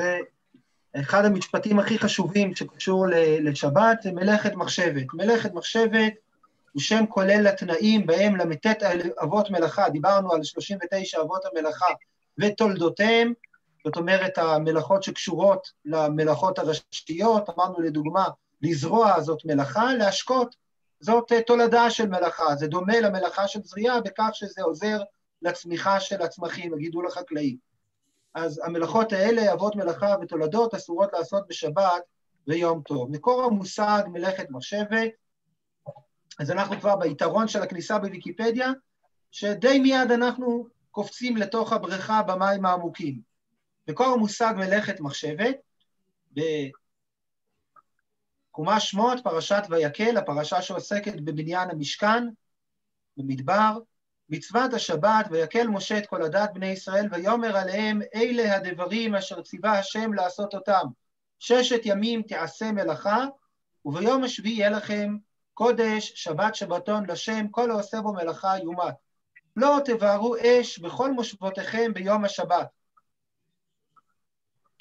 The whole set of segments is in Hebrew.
זה אחד המשפטים הכי חשובים שקשור לשבת, זה מלאכת מחשבת. מלאכת מחשבת הוא שם כולל לתנאים בהם למתת אבות מלאכה, דיברנו על 39 אבות המלאכה ותולדותיהם, זאת אומרת המלאכות שקשורות למלאכות הראשיות, אמרנו לדוגמה, לזרוע זאת מלאכה, להשקות זאת תולדה של מלאכה, זה דומה למלאכה של זריעה בכך שזה עוזר לצמיחה של הצמחים, הגידול החקלאי. אז המלאכות האלה, אבות מלאכה ותולדות, אסורות לעשות בשבת ויום טוב. מקור המושג מלאכת מחשבת, אז אנחנו כבר ביתרון של הכניסה בוויקיפדיה, שדי מיד אנחנו קופצים לתוך הבריכה במים העמוקים. מקור המושג מלאכת מחשבת, בקומש שמות, פרשת ויקל, הפרשה שעוסקת בבניין המשכן, במדבר, מצוות השבת, ויקל משה את כל עדת בני ישראל, ויאמר עליהם, אלה הדברים אשר ציווה השם לעשות אותם. 6 ימים תעשה מלאכה, וביום השביעי יהיה לכם קודש, שבת שבתון לשם, כל העושה בו מלאכה יומת. לא תבערו אש בכל מושבותיכם ביום השבת.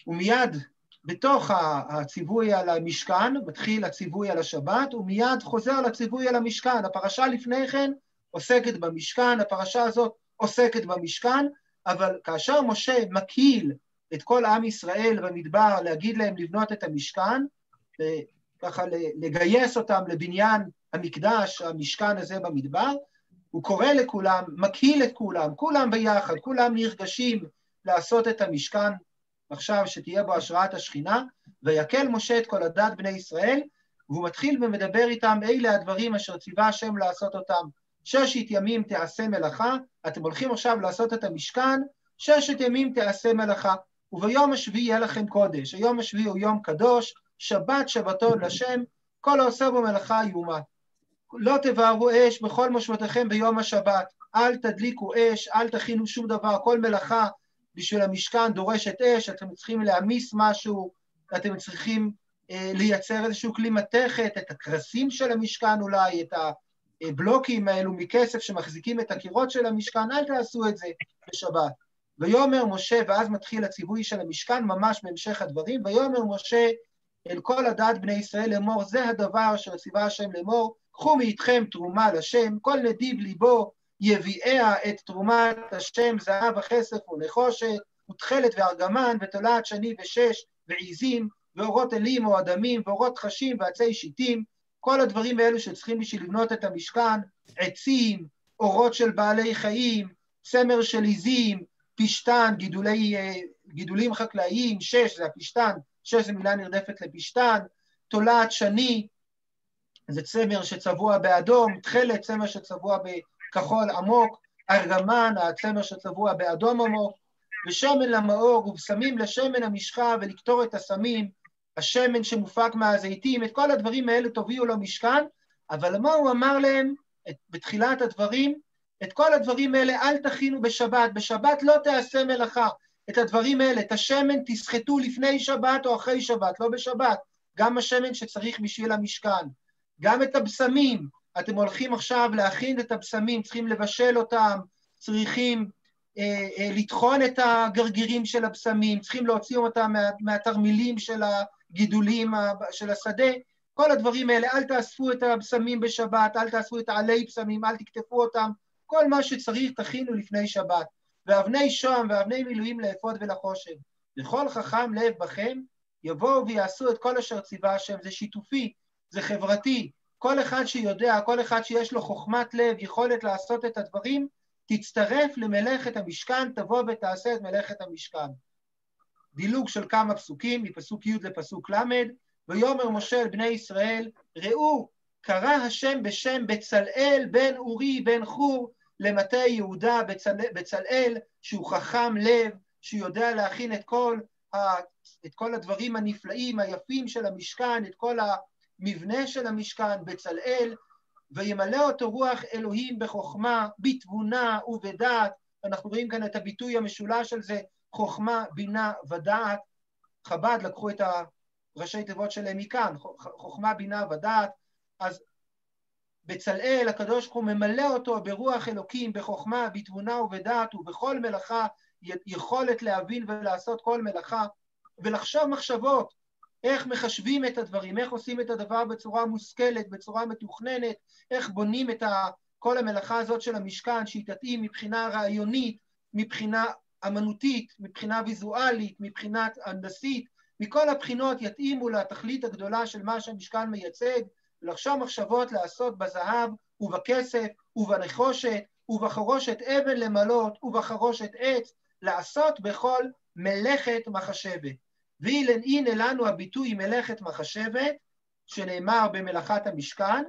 ומיד בתוך הציווי על המשכן, מתחיל הציווי על השבת, ומיד חוזר לציווי על המשכן. הפרשה לפני כן עוסקת במשכן, הפרשה הזאת עוסקת במשכן, אבל כאשר משה מקהיל את כל עם ישראל במדבר להגיד להם לבנות את המשכן, וככה לגייס אותם לבניין המקדש, המשכן הזה במדבר, הוא קורא לכולם, מקהיל את כולם, כולם ביחד, כולם נרגשים לעשות את המשכן, עכשיו שתהיה בו השראת השכינה, ויקל משה את כל עדת בני ישראל, והוא מתחיל ומדבר איתם, אלה הדברים אשר ציווה השם לעשות אותם. 6 ימים תעשה מלאכה, אתם הולכים עכשיו לעשות את המשכן, 6 ימים תעשה מלאכה, וביום השביעי יהיה לכם קודש. היום השביעי הוא יום קדוש, שבת שבתון לשם, כל העושה בו מלאכה יומת. לא תבערו אש בכל מושבותיכם ביום השבת, אל תדליקו אש, אל תכינו שום דבר, כל מלאכה בשביל המשכן דורשת אש, אתם צריכים להמיס משהו, אתם צריכים לייצר איזשהו כלי מתכת, את הקרסים של המשכן אולי, את הבלוקים האלו מכסף שמחזיקים את הקירות של המשכן, אל תעשו את זה בשבת. ויאמר משה, ואז מתחיל הציווי של המשכן, ממש בהמשך הדברים, ויאמר משה אל כל עדת בני ישראל לאמור, זה הדבר אשר ציווה השם לאמור, קחו מאיתכם תרומה לשם, כל נדיב ליבו יביאיה את תרומת השם, זהב וכסף ונחושת, ותכלת וארגמן, ותולעת שני ושש, ועיזים, ואורות אלים או אדמים, ואורות חשים ועצי שיטים, כל הדברים האלו שצריכים בשביל לבנות את המשכן, עצים, אורות של בעלי חיים, צמר של עיזים, פשטן, גידולים חקלאיים, 6 זה הפשטן, 6 זה מילה נרדפת לפשטן, תולעת שני, זה צמר שצבוע באדום, תכלת, צמר שצבוע בכחול עמוק, ארגמן, הצמר שצבוע באדום עמוק, ושמן למאור, ובשמים לשמן המשחה ולקטור את הסמים, השמן שמופק מהזיתים, את כל הדברים האלה תביאו למשכן, אבל מה הוא אמר להם בתחילת הדברים? את כל הדברים האלה אל תכינו בשבת, בשבת לא תעשה מלאכה, את הדברים האלה, את השמן תסחטו לפני שבת או אחרי שבת, לא בשבת, גם השמן שצריך בשביל המשכן, גם את הבשמים, אתם הולכים עכשיו להכין את הבשמים, צריכים לבשל אותם, צריכים לטחון את הגרגירים של הבשמים, צריכים להוציא אותם מהתרמילים של הגידולים של השדה, כל הדברים האלה, אל תאספו את הבשמים בשבת, אל תאספו את העלי בשמים, אל תקטפו אותם, כל מה שצריך תכינו לפני שבת, ואבני שוהם ואבני מילואים לאפוד ולחושן, לכל חכם לב בכם, יבואו ויעשו את כל אשר ציווה השם, זה שיתופי, זה חברתי, כל אחד שיודע, כל אחד שיש לו חוכמת לב, יכולת לעשות את הדברים, תצטרף למלאכת המשכן, תבוא ותעשה את מלאכת המשכן. דילוג של כמה פסוקים, מפסוק י' לפסוק ל', ויאמר משה אל בני ישראל, ראו, קרא השם בשם בצלאל בן אורי בן חור, למטה יהודה, בצלאל, שהוא חכם לב, שהוא יודע להכין את כל הדברים הנפלאים, היפים של המשכן, את כל המבנה של המשכן, בצלאל, וימלא אותו רוח אלוהים בחוכמה, בתבונה ובדעת, אנחנו רואים כאן את הביטוי המשולש של זה, חוכמה, בינה ודעת, חב"ד לקחו את הראשי תיבות שלהם מכאן, חוכמה, בינה ודעת, אז בצלאל הקדוש ברוך הוא ממלא אותו ברוח אלוקים, בחוכמה, בתבונה ובדעת, ובכל מלאכה יכולת להבין ולעשות כל מלאכה, ולחשוב מחשבות, איך מחשבים את הדברים, איך עושים את הדבר בצורה מושכלת, בצורה מתוכננת, איך בונים את כל המלאכה הזאת של המשכן, שהיא תתאים מבחינה רעיונית, מבחינה אמנותית, מבחינה ויזואלית, מבחינת הנדסית, מכל הבחינות יתאימו לתכלית הגדולה של מה שהמשכן מייצג, ולחשוב מחשבות לעשות בזהב ובכסף ובנחושת ובחרושת אבן למלות ובחרושת עץ, לעשות בכל מלאכת מחשבת. והנה לנו הביטוי מלאכת מחשבת, שנאמר במלאכת המשכן,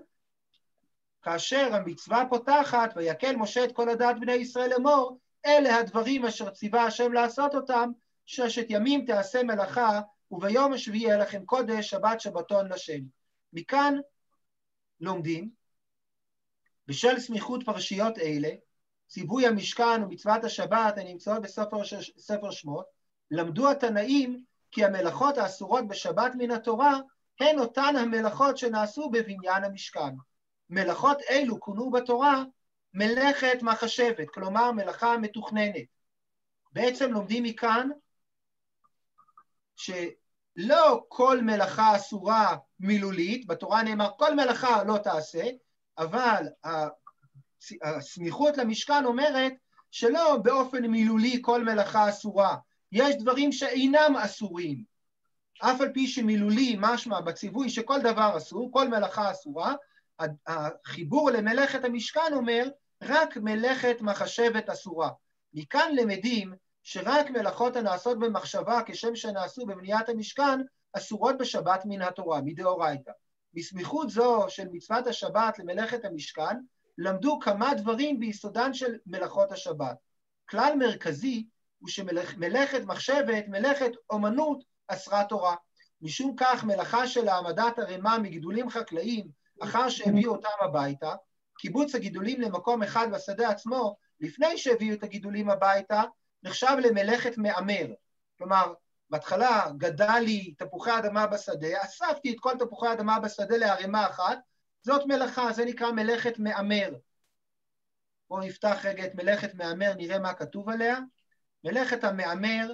כאשר המצווה פותחת, ויקל משה את כל עדת בני ישראל לאמור, אלה הדברים אשר ציווה השם לעשות אותם, 6 ימים תעשה מלאכה, וביום השביעי יהיה לכם קודש, שבת שבתון לשם. מכאן לומדים, בשל סמיכות פרשיות אלה, ציווי המשכן ומצוות השבת הנמצאות בספר שמות, למדו התנאים כי המלאכות האסורות בשבת מן התורה, הן אותן המלאכות שנעשו בבניין המשכן. מלאכות אלו כונו בתורה מלאכת מחשבת, כלומר מלאכה מתוכננת. בעצם לומדים מכאן שלא כל מלאכה אסורה מילולית, בתורה נאמר כל מלאכה לא תעשה, אבל הסמיכות למשכן אומרת שלא באופן מילולי כל מלאכה אסורה, יש דברים שאינם אסורים, אף על פי שמילולי משמע בציווי שכל דבר אסור, כל מלאכה אסורה, החיבור למלאכת המשכן אומר רק מלאכת מחשבת אסורה. מכאן למדים שרק מלאכות הנעשות במחשבה כשם שנעשו בבניית המשכן אסורות בשבת מן התורה, מדאורייתא. בסמיכות זו של מצוות השבת למלאכת המשכן, למדו כמה דברים ביסודן של מלאכות השבת. כלל מרכזי הוא שמלאכת מחשבת, מלאכת אומנות, אסרה תורה. משום כך מלאכה של העמדת ערימה מגידולים חקלאיים, אחר שהביאו אותם הביתה, קיבוץ הגידולים למקום אחד בשדה עצמו, לפני שהביאו את הגידולים הביתה, נחשב למלאכת מאמר. כלומר, בהתחלה גדל לי תפוחי אדמה בשדה, אספתי את כל תפוחי האדמה בשדה לערימה אחת, זאת מלאכה, זה נקרא מלאכת מאמר. בואו נפתח רגע את מלאכת מאמר, נראה מה כתוב עליה. מלאכת המאמר,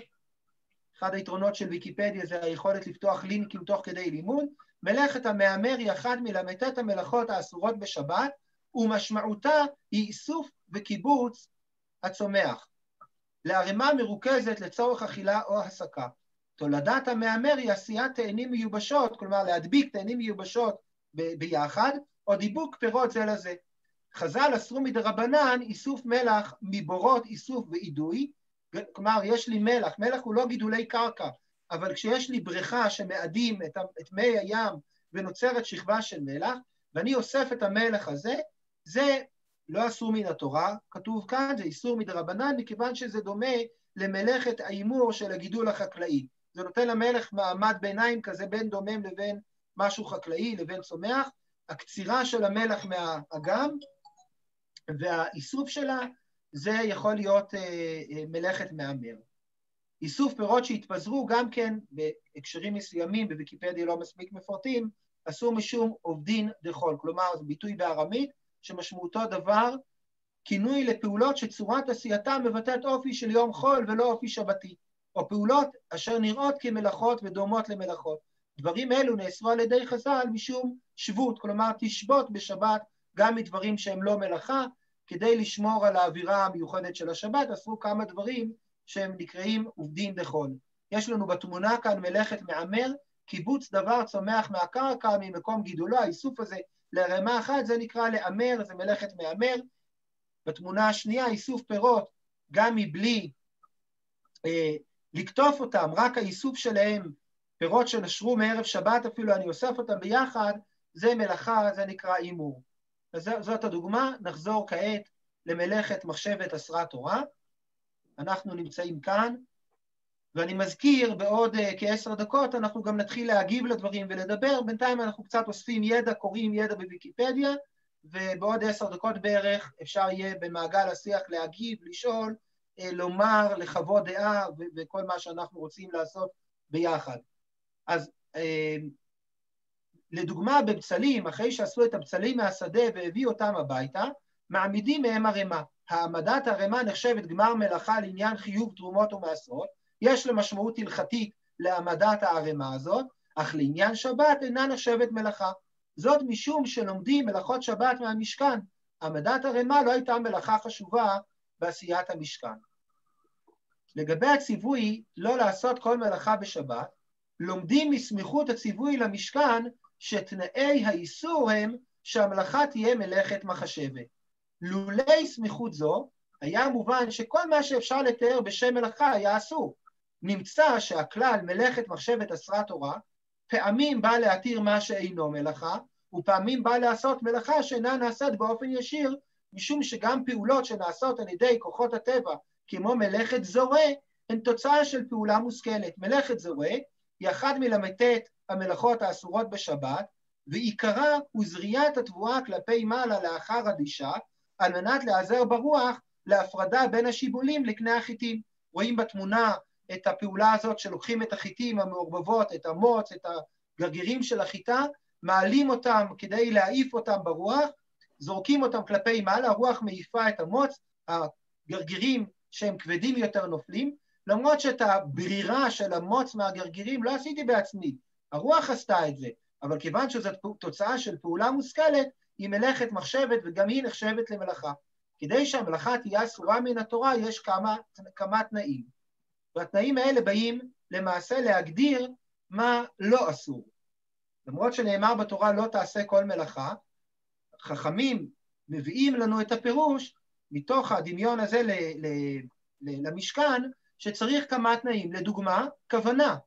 אחד היתרונות של ויקיפדיה זה היכולת לפתוח לינקים תוך כדי לימוד, מלאכת המאמר היא אחת מל"ט המלאכות האסורות בשבת, ומשמעותה היא איסוף וקיבוץ הצומח, לערימה מרוכזת לצורך אכילה או הסקה. תולדת המאמר היא עשיית תאנים מיובשות, כלומר להדביק תאנים מיובשות ביחד, או דיבוק פירות זה לזה. חז"ל אסרו מדרבנן איסוף מלח מבורות איסוף ואידוי, כלומר יש לי מלח, מלח הוא לא גידולי קרקע, אבל כשיש לי בריכה שמאדים את מי הים ונוצרת שכבה של מלח, ואני אוסף את המלח הזה, זה לא אסור מן התורה, כתוב כאן, זה איסור מדרבנן, מכיוון שזה דומה למלאכת האימור של הגידול החקלאי. זה נותן למלח מעמד ביניים כזה בין דומם לבין משהו חקלאי, לבין צומח. הקצירה של המלח מהאגם והאיסוף שלה, זה יכול להיות מלאכת מאמר. איסוף פירות שהתפזרו גם כן בהקשרים מסוימים, בוויקיפדיה לא מספיק מפרטים, אסור משום עובדין דחול, כלומר זה ביטוי בארמית שמשמעותו דבר, כינוי לפעולות שצורת עשייתה מבטאת אופי של יום חול ולא אופי שבתי, או פעולות אשר נראות כמלאכות ודומות למלאכות. דברים אלו נאסרו על ידי חז"ל משום שבות, כלומר תשבות בשבת גם מדברים שהם לא מלאכה, כדי לשמור על האווירה המיוחדת של השבת, אסרו כמה דברים שהם נקראים עובדין דחול. יש לנו בתמונה כאן מלאכת מאמר, קיבוץ דבר צומח מהקרקע ממקום גידולו, האיסוף הזה לרמה אחת, זה נקרא לאמר, זה מלאכת מאמר. בתמונה השנייה, איסוף פירות, גם מבלי לקטוף אותם, רק האיסוף שלהם, פירות שנשרו מערב שבת אפילו, אני אוסף אותם ביחד, זה מלאכה, זה נקרא אימור. אז זאת הדוגמה, נחזור כעת למלאכת מחשבת אסרה תורה. אנחנו נמצאים כאן, ואני מזכיר, בעוד כ10 דקות אנחנו גם נתחיל להגיב לדברים ולדבר, בינתיים אנחנו קצת אוספים ידע, קוראים ידע בוויקיפדיה, ובעוד 10 דקות בערך אפשר יהיה במעגל השיח להגיב, לשאול, לומר, לחוות דעה, וכל מה שאנחנו רוצים לעשות ביחד. אז לדוגמה בבצלים, אחרי שעשו את הבצלים מהשדה והביאו אותם הביתה, מעמידים מהם ערימה. העמדת הערימה נחשבת גמר מלאכה לעניין חיוב תרומות ומעשרות, יש לה משמעות הלכתית להעמדת הערימה הזאת, אך לעניין שבת אינה נחשבת מלאכה. זאת משום שלומדים מלאכות שבת מהמשכן. העמדת ערימה לא הייתה מלאכה חשובה בעשיית המשכן. לגבי הציווי לא לעשות כל מלאכה בשבת, לומדים מסמיכות הציווי למשכן שתנאי האיסור הם שהמלאכה תהיה מלאכת מחשבת. לולי סמיכות זו, היה מובן שכל מה שאפשר לתאר בשם מלאכה היה אסור. נמצא שהכלל מלאכת מחשבת אסרה תורה, פעמים בא להתיר מה שאינו מלאכה, ופעמים בא לעשות מלאכה שאינה נעשית באופן ישיר, משום שגם פעולות שנעשות על ידי כוחות הטבע, כמו מלאכת זורע, הן תוצאה של פעולה מושכלת. מלאכת זורע היא אחת מל"ט המלאכות האסורות בשבת, ועיקרה הוא זריעת התבואה כלפי מעלה לאחר הדישה, על מנת להיעזר ברוח להפרדה בין השיבולים לקני החיטים. רואים בתמונה את הפעולה הזאת שלוקחים את החיטים המעורבבות, את המוץ, את הגרגירים של החיטה, מעלים אותם כדי להעיף אותם ברוח, זורקים אותם כלפי מעלה, הרוח מעיפה את המוץ, הגרגירים שהם כבדים יותר נופלים, למרות שאת הברירה של המוץ מהגרגירים לא עשיתי בעצמי, הרוח עשתה את זה, אבל כיוון שזאת תוצאה של פעולה מושכלת, היא מלאכת מחשבת וגם היא נחשבת למלאכה. כדי שהמלאכה תהיה אסורה מן התורה, יש כמה תנאים. והתנאים האלה באים למעשה להגדיר מה לא אסור. למרות שנאמר בתורה לא תעשה כל מלאכה, חכמים מביאים לנו את הפירוש מתוך הדמיון הזה למשכן, שצריך כמה תנאים. לדוגמה, כוונה,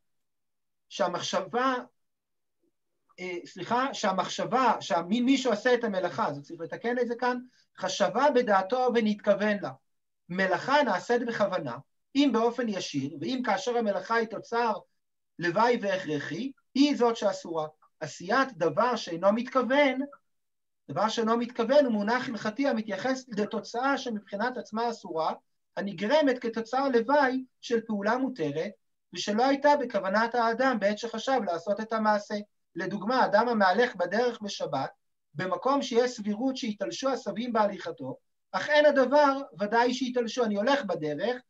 מי שעושה את המלאכה, זה צריך לתקן את זה כאן, חשבה בדעתו ונתכוון לה. מלאכה נעשית בכוונה, אם באופן ישיר, ואם כאשר המלאכה היא תוצר לוואי והכרחי, היא זאת שאסורה. עשיית דבר שאינו מתכוון הוא מונח הלכתי המתייחס לתוצאה שמבחינת עצמה אסורה, הנגרמת כתוצר לוואי של פעולה מותרת, ושלא הייתה בכוונת האדם בעת שחשב לעשות את המעשה. לדוגמה, אדם המהלך בדרך בשבת, במקום שיש סבירות שיתלשו עשבים בהליכתו, אך אין הדבר ודאי שיתלשו. אני הולך בדרך,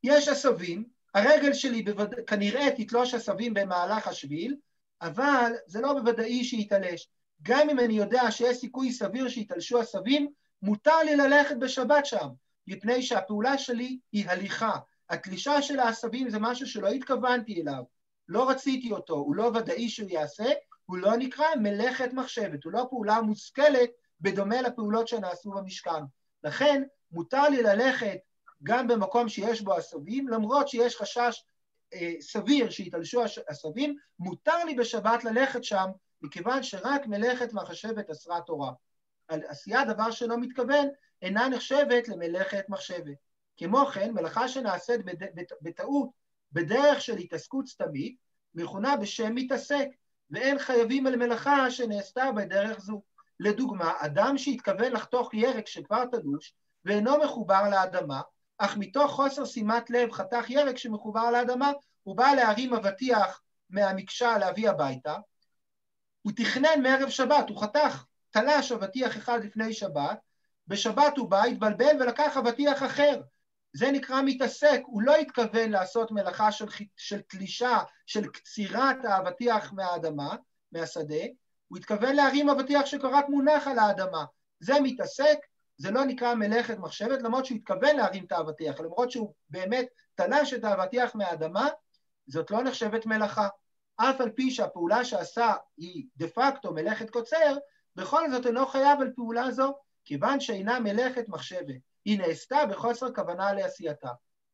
יש עשבים, הרגל שלי כנראה תתלוש עשבים במהלך השביל, אבל זה לא בוודאי שיתלש. גם אם אני יודע שיש סיכוי סביר שיתלשו עשבים, מותר לי ללכת בשבת שם, מפני שהפעולה שלי היא הליכה. התלישה של העשבים זה משהו שלא התכוונתי אליו, לא רציתי אותו, הוא לא ודאי שהוא יעשה, הוא לא נקרא מלאכת מחשבת, הוא לא פעולה מושכלת בדומה לפעולות שנעשו במשכן. לכן מותר לי ללכת גם במקום שיש בו עשבים, למרות שיש חשש סביר שיתלשו עשבים, מותר לי בשבת ללכת שם, מכיוון שרק מלאכת מחשבת אסרה תורה. על עשייה דבר שלא מתכוון, אינה נחשבת למלאכת מחשבת. כמו כן, מלאכה שנעשית בטעות, בדרך של התעסקות סתמית, מכונה בשם מתעסק, ואין חייבים על מלאכה שנעשתה בדרך זו. לדוגמה, אדם שהתכוון לחתוך ירק שכבר תלוש, ואינו מחובר לאדמה, אך מתוך חוסר שימת לב חתך ירק שמחובר לאדמה, הוא בא להרים אבטיח מהמקשה להביא הביתה, הוא תכנן מערב שבת, הוא חתך, תלש אבטיח אחד לפני שבת, בשבת הוא בא, התבלבל ולקח אבטיח אחר. זה נקרא מתעסק, הוא לא התכוון לעשות מלאכה של תלישה, של קצירת האבטיח מהאדמה, מהשדה, הוא התכוון להרים אבטיח שרק מונח על האדמה. זה מתעסק, זה לא נקרא מלאכת מחשבת, למרות שהוא התכוון להרים את האבטיח, למרות שהוא באמת תלש את האבטיח מהאדמה, זאת לא נחשבת מלאכה. אף על פי שהפעולה שעשה היא דה פקטו מלאכת קוצר, בכל זאת אינו חייב על פעולה זו, כיוון שאינה מלאכת מחשבת. היא נעשתה בחוסר כוונה לעשייתה.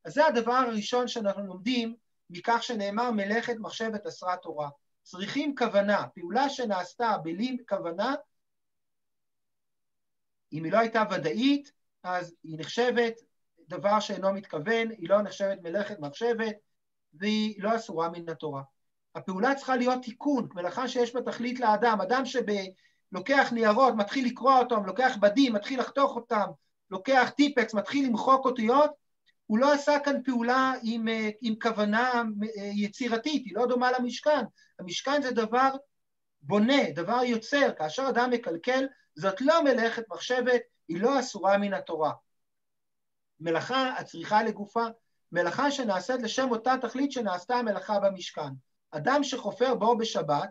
אז זה הדבר הראשון שאנחנו לומדים מכך שנאמר מלאכת מחשבת אסרה תורה. צריכים כוונה, פעולה שנעשתה בלי כוונה, אם היא לא הייתה ודאית, אז היא נחשבת דבר שאינו מתכוון, היא לא נחשבת מלאכת מחשבת, והיא לא אסורה מן התורה. הפעולה צריכה להיות תיקון, מלאכה שיש בה תכלית לאדם, אדם שלוקח ניירות, מתחיל לקרוא אותם, לוקח בדים, מתחיל לחתוך אותם, לוקח טיפקס, מתחיל למחוק אותיות, הוא לא עשה כאן פעולה עם כוונה יצירתית, היא לא דומה למשכן. המשכן זה דבר בונה, דבר יוצר, כאשר אדם מקלקל, זאת לא מלאכת מחשבת, היא לא אסורה מן התורה. מלאכה הצריכה לגופה, מלאכה שנעשית לשם אותה תכלית שנעשתה המלאכה במשכן. אדם שחופר בור בשבת,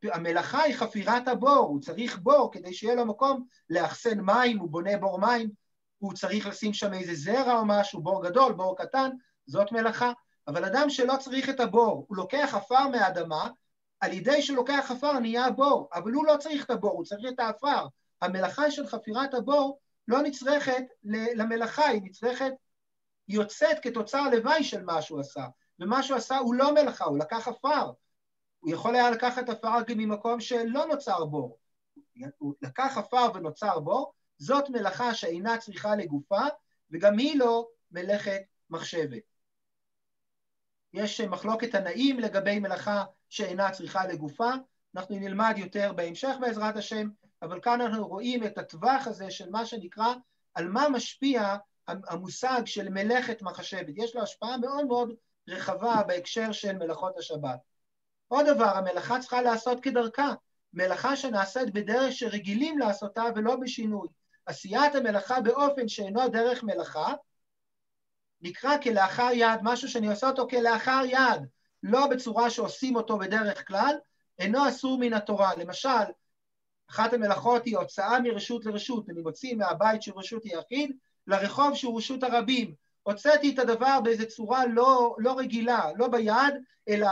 המלאכה היא חפירת הבור, הוא צריך בור כדי שיהיה לו מקום לאחסן מים, הוא בונה בור מים, הוא צריך לשים שם איזה זרע או משהו, בור גדול, בור קטן, זאת מלאכה. אבל אדם שלא צריך את הבור, הוא לוקח עפר מהאדמה, על ידי שלוקח עפר נהיה בור, אבל הוא לא צריך את הבור, הוא צריך את העפר. המלאכה של חפירת הבור לא נצרכת למלאכה, היא נצרכת, היא יוצאת כתוצר לוואי של מה שהוא עשה, ומה שהוא עשה הוא לא מלאכה, הוא לקח עפר. הוא יכול היה לקחת עפר גם ממקום שלא נוצר בור. הוא לקח עפר ונוצר בור, זאת מלאכה שאינה צריכה לגופה, וגם היא לא מלאכת מחשבת. יש מחלוקת תנאים לגבי מלאכה שאינה צריכה לגופה, אנחנו נלמד יותר בהמשך בעזרת השם, אבל כאן אנחנו רואים את הטווח הזה של מה שנקרא, על מה משפיע המושג של מלאכת מחשבת. יש לו השפעה מאוד מאוד רחבה בהקשר של מלאכות השבת. עוד דבר, המלאכה צריכה לעשות כדרכה, מלאכה שנעשית בדרך שרגילים לעשותה ולא בשינוי. עשיית המלאכה באופן שאינו דרך מלאכה, נקרא כלאחר יד, משהו שאני עושה אותו כלאחר יד, לא בצורה שעושים אותו בדרך כלל, אינו אסור מן התורה. למשל, אחת המלאכות היא הוצאה מרשות לרשות, אני מוציא מהבית של רשות יחיד לרחוב שהוא רשות הרבים. הוצאתי את הדבר באיזו צורה לא רגילה, לא ביד, אלא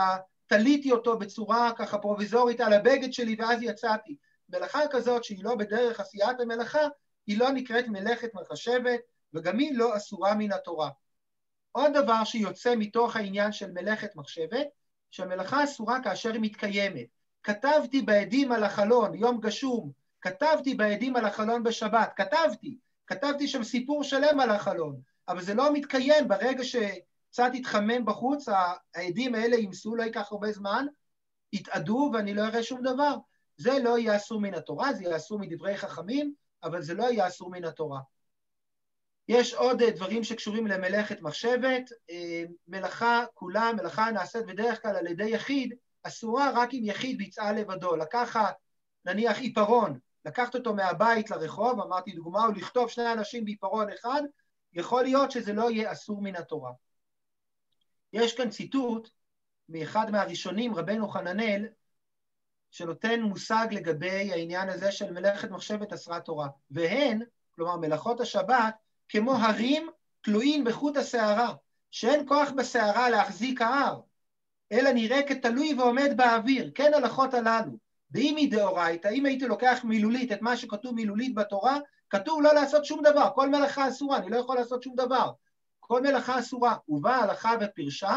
תליתי אותו בצורה ככה פרוביזורית על הבגד שלי ואז יצאתי. מלאכה כזאת שהיא לא בדרך עשיית המלאכה, היא לא נקראת מלאכת מחשבת, וגם היא לא אסורה מן התורה. עוד דבר שיוצא מתוך העניין של מלאכת מחשבת, שהמלאכה אסורה כאשר היא מתקיימת. כתבתי בעדים על החלון, יום גשום, כתבתי בעדים על החלון בשבת, כתבתי שם סיפור שלם על החלון, אבל זה לא מתקיים ברגע שקצת התחמם בחוץ, העדים האלה ימסו, לא ייקח הרבה זמן, יתעדו ואני לא אראה שום דבר. זה לא יהיה אסור מן התורה, זה יהיה אסור מדברי חכמים, אבל זה לא יהיה אסור מן התורה. יש עוד דברים שקשורים למלאכת מחשבת, מלאכה כולה, מלאכה נעשית בדרך כלל על ידי יחיד, אסורה רק אם יחיד ביצעה לבדו. לקחת, נניח עיפרון, לקחת אותו מהבית לרחוב, אמרתי דוגמה, או לכתוב שני אנשים בעיפרון אחד, יכול להיות שזה לא יהיה אסור מן התורה. יש כאן ציטוט מאחד מהראשונים, רבנו חננאל, שנותן מושג לגבי העניין הזה של מלאכת מחשבת אסרה תורה. והן, כלומר מלאכות השבת, כמו הרים תלויים בחוט השערה, שאין כוח בשערה להחזיק ההר, אלא נראה כתלוי ועומד באוויר, כן הלכות הללו. ואם היא דאורייתא, אם הייתי לוקח מילולית את מה שכתוב מילולית בתורה, כתוב לא לעשות שום דבר, כל מלאכה אסורה, אני לא יכול לעשות שום דבר. כל מלאכה אסורה, ובאה הלכה ופרשה,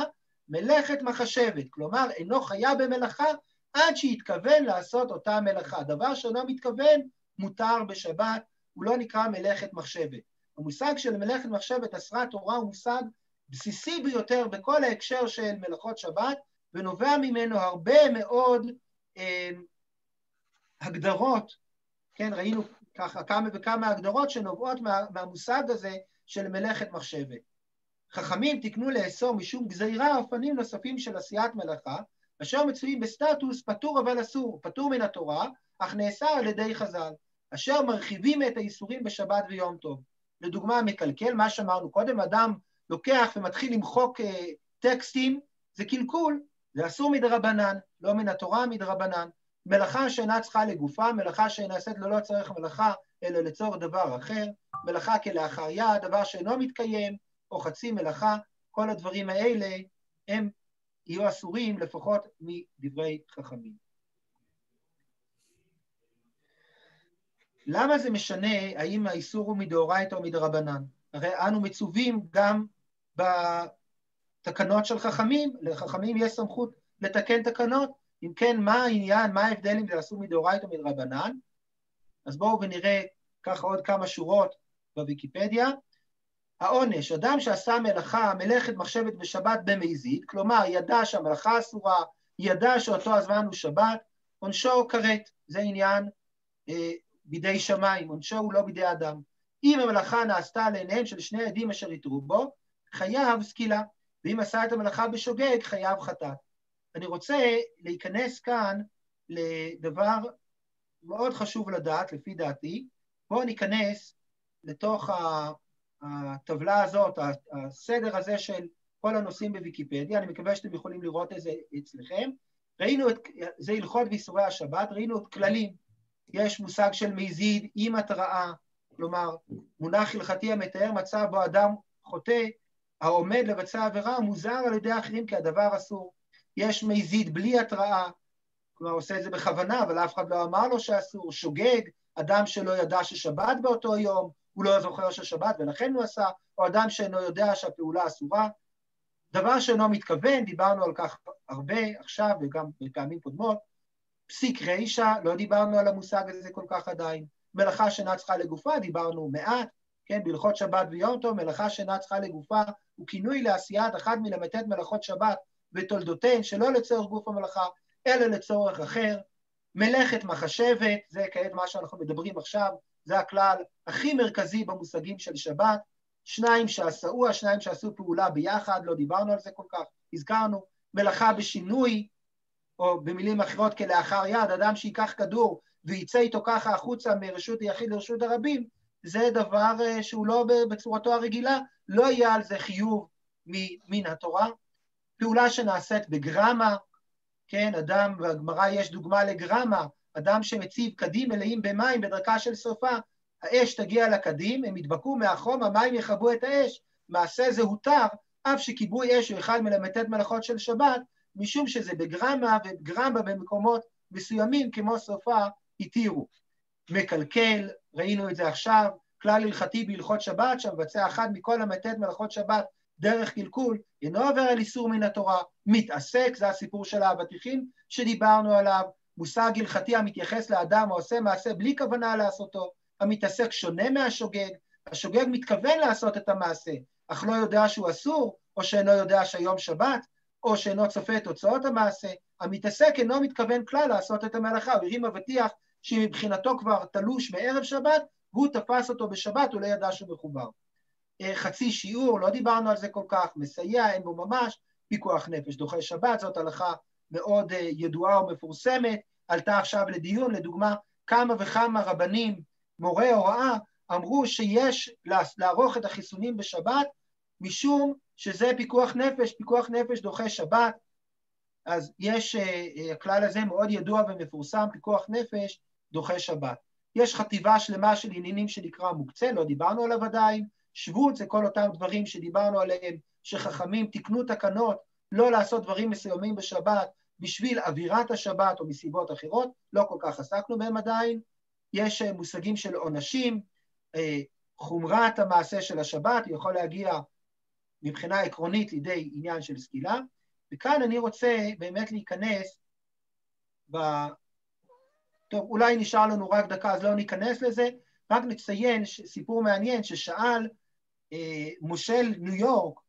מלאכת מחשבת, כלומר אינו חיה במלאכה, עד שיתכוון לעשות אותה מלאכה. דבר שאינו מתכוון, מותר בשבת, הוא לא נקרא מלאכת מחשבת. המושג של מלאכת מחשבת אסרה תורה הוא מושג בסיסי ביותר בכל ההקשר של מלאכות שבת, ונובע ממנו הרבה מאוד הגדרות, כן, ראינו ככה כמה וכמה הגדרות שנובעות מהמושג הזה של מלאכת מחשבת. חכמים תקנו לאסור משום גזירה אופנים נוספים של עשיית מלאכה, אשר מצויים בסטטוס פטור אבל אסור, פטור מן התורה, אך נאסר על ידי חז"ל, אשר מרחיבים את האיסורים בשבת ויום טוב. לדוגמה, מקלקל, מה שאמרנו קודם, אדם לוקח ומתחיל למחוק טקסטים, זה קלקול, זה אסור מדרבנן, לא מן התורה מדרבנן. מלאכה שאינה צריכה לגופה, מלאכה שנעשית ללא צורך מלאכה, אלא לצורך דבר אחר, מלאכה כלאחר יד, דבר שאינו מתקיים, או חצי מלאכה, כל הדברים האלה הם יהיו אסורים לפחות מדברי חכמים. למה זה משנה האם האיסור הוא מדאורייתא או מדרבנן? הרי אנו מצווים גם בתקנות של חכמים, לחכמים יש סמכות לתקן תקנות, אם כן מה העניין, מה ההבדל אם זה אסור מדאורייתא או מדרבנן? אז בואו ונראה ככה עוד כמה שורות בוויקיפדיה. העונש, אדם שעשה מלאכה, מלאכת מחשבת בשבת במזיד, כלומר ידע שהמלאכה אסורה, ידע שאותו הזמן הוא שבת, עונשו כרת, זה עניין בידי שמיים, עונשו הוא לא בידי אדם. אם המלאכה נעשתה לעיניהם של שני עדים אשר יתרו בו, חייב סקילה, ואם עשה את המלאכה בשוגג, חייב חטאת. אני רוצה להיכנס כאן לדבר מאוד חשוב לדעת, לפי דעתי. בואו ניכנס לתוך הטבלה הזאת, הסדר הזה של כל הנושאים בוויקיפדיה, אני מקווה שאתם יכולים לראות את זה אצלכם. ראינו זה הלכות ואיסורי השבת, ראינו את כללים. יש מושג של מזיד עם התראה, כלומר, מונח הלכתי המתאר מצב בו אדם חוטא, העומד לבצע עבירה, מוזר על ידי אחרים כהדבר אסור. יש מזיד בלי התראה, כלומר, עושה את זה בכוונה, אבל אף אחד לא אמר לו שאסור. שוגג, אדם שלא ידע ששבת באותו יום, הוא לא זוכר ששבת ולכן הוא עשה, או אדם שאינו יודע שהפעולה אסורה. דבר שאינו מתכוון, דיברנו על כך הרבה עכשיו וגם בפעמים קודמות. פסיק רישא, לא דיברנו על המושג הזה כל כך עדיין. מלאכה שאינה צריכה לגופה, דיברנו מעט, כן, בהלכות שבת ויום טוב, מלאכה שאינה צריכה לגופה, הוא כינוי לעשיית אחד מל"ט מלאכות שבת ותולדותיהן, שלא לצורך גוף המלאכה, אלא לצורך אחר. מלאכת מחשבת, זה כעת מה שאנחנו מדברים עכשיו, זה הכלל הכי מרכזי במושגים של שבת. שניים שעשו פעולה ביחד, לא דיברנו על זה כל כך, הזכרנו. מלאכה בשינוי, או במילים אחרות כלאחר יד, אדם שיקח כדור וייצא איתו ככה החוצה מרשות היחיד לרשות הרבים, זה דבר שהוא לא בצורתו הרגילה, לא יהיה על זה חיוב מן התורה. פעולה שנעשית בגרמה, כן, אדם, בגמרא יש דוגמה לגרמה, אדם שמציב קדים מלאים במים בדרכה של סופה, האש תגיע לקדים, הם ידבקו מהחום, המים יכבו את האש, מעשה זה הותר, אף שכיבוי אש הוא אחד מל"ט מלאכות של שבת, משום שזה בגרמה, וגרמה במקומות מסוימים כמו סופה התירו. מקלקל, ראינו את זה עכשיו, כלל הלכתי בהלכות שבת, שמבצע אחד מכל ל"ט מלאכות שבת דרך קלקול, אינו עובר על איסור מן התורה. מתעסק, זה הסיפור של האבטיחים שדיברנו עליו, מושג הלכתי המתייחס לאדם העושה מעשה בלי כוונה לעשותו. המתעסק שונה מהשוגג, השוגג מתכוון לעשות את המעשה, אך לא יודע שהוא אסור, או שאינו יודע שהיום שבת, או שאינו צופה את תוצאות המעשה. המתעסק אינו מתכוון כלל לעשות את המלאכה, הוא הרים אבטיח שמבחינתו כבר תלוש בערב שבת, והוא תפס אותו בשבת, הוא לא ידע שהוא מחובר. חצי שיעור, לא דיברנו על זה כל כך, מסייע, אין בו ממש, פיקוח נפש, דוחה שבת, זאת הלכה מאוד ידועה ומפורסמת, עלתה עכשיו לדיון, לדוגמה, כמה וכמה רבנים, מורי הוראה, אמרו שיש לערוך את החיסונים בשבת, משום שזה פיקוח נפש דוחה שבת. אז יש, הכלל הזה מאוד ידוע ומפורסם, פיקוח נפש דוחה שבת. יש חטיבה שלמה של עניינים שנקרא מוקצה, לא דיברנו עליו עדיין, שבות זה כל אותם דברים שדיברנו עליהם, שחכמים תקנו תקנות, לא לעשות דברים מסוימים בשבת, בשביל אווירת השבת או מסיבות אחרות, לא כל כך עסקנו בהם עדיין. יש מושגים של עונשים, חומרת המעשה של השבת, יכול להגיע מבחינה עקרונית לידי עניין של סקילה, וכאן אני רוצה באמת להיכנס, טוב, אולי נשאר לנו רק דקה, אז לא ניכנס לזה, רק נציין סיפור מעניין ששאל מושל ניו יורק,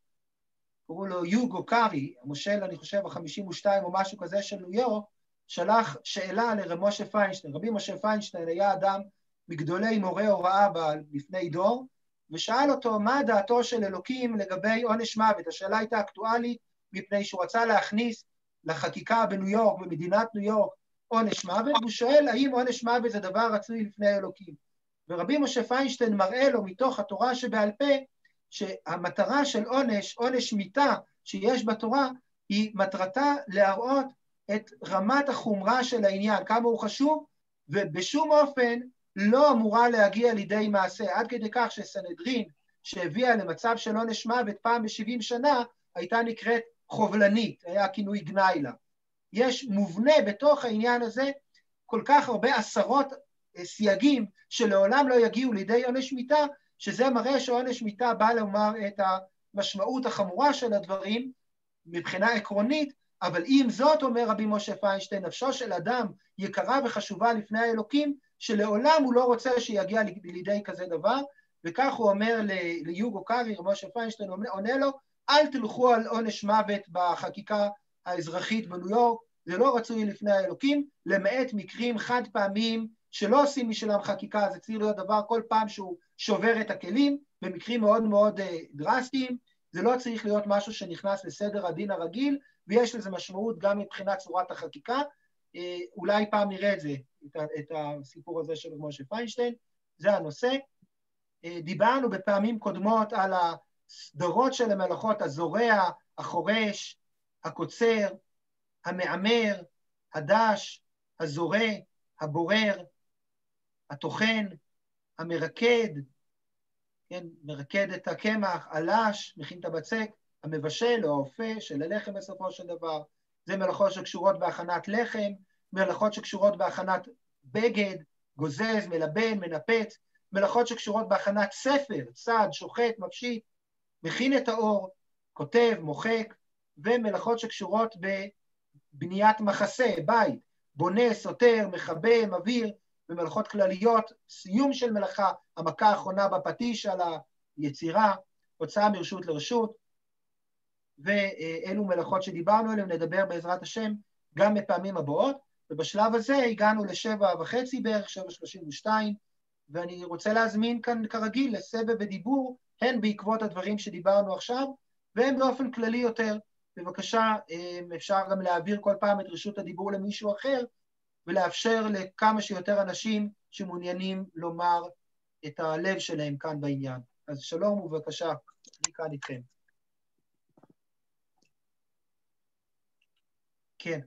קראו לו יוגו קארי, המושל אני חושב ה-52 או משהו כזה של ניו יורק, שלח שאלה לרב משה פיינשטיין. רבי משה פיינשטיין היה אדם מגדולי מורי הוראה לפני דור, ושאל אותו מה דעתו של אלוקים לגבי עונש מוות. השאלה הייתה אקטואלית מפני שהוא רצה להכניס לחקיקה בניו יורק, במדינת ניו יורק, עונש מוות, והוא שואל האם עונש מוות זה דבר רצוי לפני אלוקים. ורבי משה פיינשטיין מראה לו מתוך התורה שבעל פה, שהמטרה של עונש מיתה שיש בתורה, היא מטרתה להראות את רמת החומרה של העניין, כמה הוא חשוב, ובשום אופן לא אמורה להגיע לידי מעשה, עד כדי כך שסנהדרין, שהביאה למצב של עונש מוות פעם ב-70 שנה, הייתה נקראת חובלנית, היה כינוי גנאי לה. יש מובנה בתוך העניין הזה, כל כך הרבה עשרות סייגים, שלעולם לא יגיעו לידי עונש מיתה, שזה מראה שעונש מיתה בא לומר את המשמעות החמורה של הדברים, מבחינה עקרונית, אבל עם זאת אומר רבי משה פיינשטיין, נפשו של אדם יקרה וחשובה לפני האלוקים, שלעולם הוא לא רוצה שיגיע לידי כזה דבר, וכך הוא אומר ליוגו קארי, רבי משה פיינשטיין עונה לו, אל תלכו על עונש מוות בחקיקה האזרחית בניו יורק, זה לא רצוי לפני האלוקים, למעט מקרים חד פעמיים שלא עושים משלם חקיקה, זה צריך להיות דבר כל פעם שהוא שובר את הכלים, במקרים מאוד מאוד דרסטיים, זה לא צריך להיות משהו שנכנס לסדר הדין הרגיל, ויש לזה משמעות גם מבחינת צורת החקיקה, אולי פעם נראה את זה, את הסיפור הזה של משה פיינשטיין, זה הנושא. דיברנו בפעמים קודמות על הסדרות של המלאכות, הזורע, החורש, הקוצר, המאמר, הדש, הזורע, הבורר, הטוחן, המרקד, כן, מרקד את הקמח, הלש, מכין את הבצק, המבשל או האופה של הלחם בסופו של דבר. זה מלאכות שקשורות בהכנת לחם, מלאכות שקשורות בהכנת בגד, גוזז, מלבן, מנפץ, מלאכות שקשורות בהכנת ספר, צד, שוחט, מפשיט, מכין את האור, כותב, מוחק, ומלאכות שקשורות בבניית מחסה, בית, בונה, סותר, מכבה, מבהיר, במלאכות כלליות, סיום של מלאכה, המכה האחרונה בפטיש על היצירה, הוצאה מרשות לרשות, ואלו מלאכות שדיברנו עליהן, נדבר בעזרת השם גם בפעמים הבאות, ובשלב הזה הגענו ל7:30 בערך, 7:32, ואני רוצה להזמין כאן כרגיל לסבב ודיבור, הן בעקבות הדברים שדיברנו עכשיו, והן באופן כללי יותר. בבקשה, אפשר גם להעביר כל פעם את רשות הדיבור למישהו אחר, ולאפשר לכמה שיותר אנשים שמעוניינים לומר את הלב שלהם כאן בעניין. אז שלום ובבקשה, אני כאן איתכם. כן.